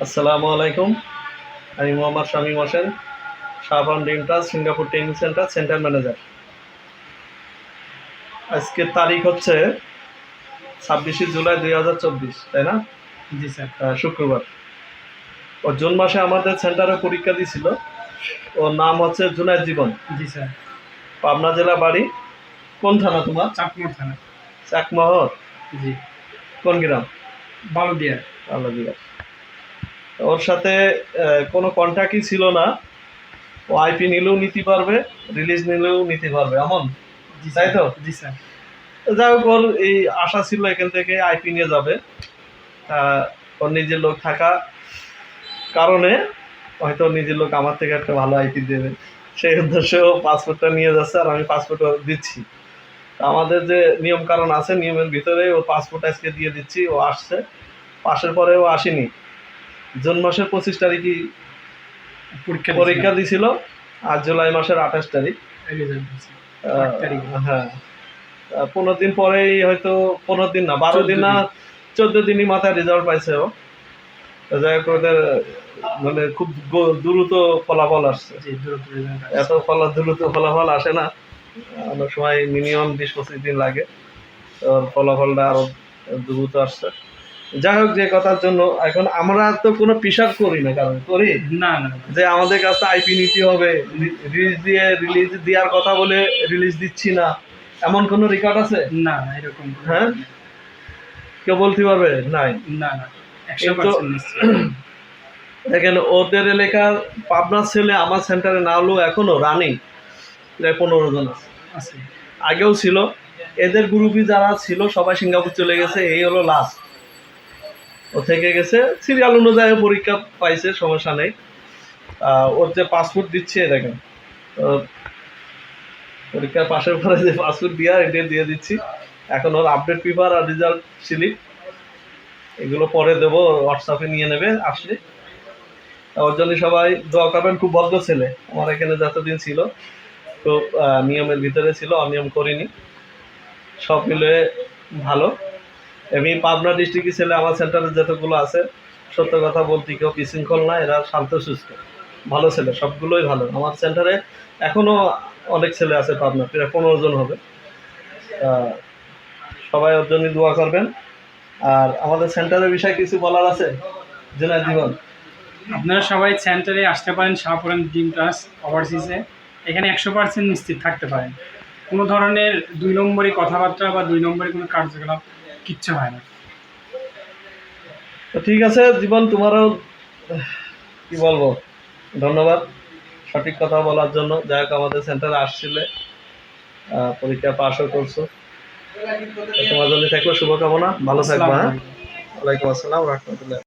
আসসালামু আলাইকুম। আমি মোহাম্মদ শামীম হোসেন, শাহবান dream trust Singapore training centre centre manager. আজকের তারিখ হচ্ছে 26শে জুলাই 2024, তাই না? জি স্যার। শুক্রবার। ও জুন মাসে আমাদের সেন্টারে পরীক্ষা দিছিল। ওর নাম হচ্ছে জুনায়েদ জীবন। জি স্যার। পাবনা জেলা বাড়ি। কোন থানা তোমার? চাকমোড় থানা। চাকমোহর। জি। কোন গ্রাম? বালুদিয়া। আল্লাদিয়া। ওর সাথে কোনো কন্ট্যাক্টই ছিল না। ও আইপি নিলেও নিতে পারবে, রিলিজ নিলেও নিতে পারবে, এমন জি তাই স্যার। তো? জি স্যার। যাই হোক, ওর এই আশা ছিল এখান থেকে আইপি নিয়ে যাবে। ওর নিজের লোক থাকা কারণে হয়তো ওর নিজের লোক আমার থেকে একটা ভালো আইপি দেবে, সেই উদ্দেশ্যে ও পাসপোর্টটা নিয়ে যাচ্ছে আর আমি পাসপোর্ট দিচ্ছি। আমাদের যে নিয়ম কারণ আছে, নিয়মের ভিতরে ও পাসপোর্ট আজকে দিয়ে দিচ্ছি। ও আসছে, পাশের পরে ও আসেনি। জুন মাসের 25 তারিখই পরীক্ষা দিছিল, আর জুলাই মাসের 28 তারিখ। হ্যাঁ, 15 দিন পরেই, হয়তো 15 দিন না, 12 দিন না 14 দিনই মাথায় রেজাল্ট পাইছে ও। যাই হোক, ওদের মানে খুব দ্রুত ফলাফল আসছে। এত দ্রুত ফলাফল আসে না, অনেক সময় মিনিমাম 20-25 দিন লাগে। ওর ফলাফলটা আরো দ্রুত আসছে। যাই হোক, যে কথার জন্য এখন আমরা তো কোনো প্রেশার করি না, কারণ করি না না যে আমাদের কাছে আইপি নিতে হবে, রিলিজ দেওয়ার কথা বলে রিলিজ দিচ্ছি না, এমন কোনো রেকর্ড আছে? না না, এরকম হ্যাঁ, কেউ বলতে পারবে? নাই। না না, কিন্তু দেখেন, ওদের এলাকার পাবনার ছেলে আমার সেন্টারে না হলেও এখনো রানিং প্রায় 15 জন আছে, আগেও ছিল। এদের গ্রুপে যারা ছিল সবাই সিঙ্গাপুর চলে গেছে, এই হলো লাস্ট। ও থেকে গেছে, সিরিয়াল অনুযায়ী পরীক্ষা পাইছে, সমস্যা নেই। ওর যে পাসপোর্ট দিচ্ছে, দেখেন পরীক্ষা পাশের পরে যে পাসপোর্ট দিয়া এটা দিয়ে দিচ্ছি। এখন ওর আপডেট পেপার আর রেজাল্ট স্লিপ এগুলো পরে দেবো, হোয়াটসঅ্যাপে নিয়ে নেবে আসলে। ওর জন্য সবাই দোয়া করবেন। খুব ভদ্র ছেলে, আমার এখানে যতদিন ছিল খুব নিয়মের ভিতরে ছিল, অনিয়ম করিনি, সব মিলে ভালো। আমি পাবনা ডিস্ট্রিক্টের ছেলে আমার সেন্টারে যতগুলো আছে, সত্য কথা বলতে কেউ বিশৃঙ্খল না, এরা শান্ত সুস্থ ভালো ছেলে, সবগুলোই ভালো। আমার সেন্টারে এখনও অনেক ছেলে আছে পাবনা, প্রায় 15 জন হবে। সবাই ওর জন্য দোয়া করবেন। আর আমাদের সেন্টারের বিষয়ে কিছু বলার আছে? জুনায়েদ জীবন, আপনারা সবাই সেন্টারে আসতে পারেন, শাহপুরান ড্রিম ট্রাস্ট ওভারসিজে। এখানে 100% নিশ্চিত থাকতে পারেন, কোনো ধরনের 2 নম্বরই কথাবার্তা বা 2 নম্বরই কোনো কার্যকলাপ কিচ্ছু হয় না। তো ঠিক আছে জীবন, তোমারও কি বলবো, ধন্যবাদ সঠিক কথা বলার জন্য। যাই হোক, আমাদের সেন্টারে আসছিলে, পরীক্ষা পাশও করছো, তোমার জন্য থাকলো শুভকামনা। ভালো থাকবা। হ্যাঁ, ওয়ালাইকুম আসসালাম রহমতুল্লাহ।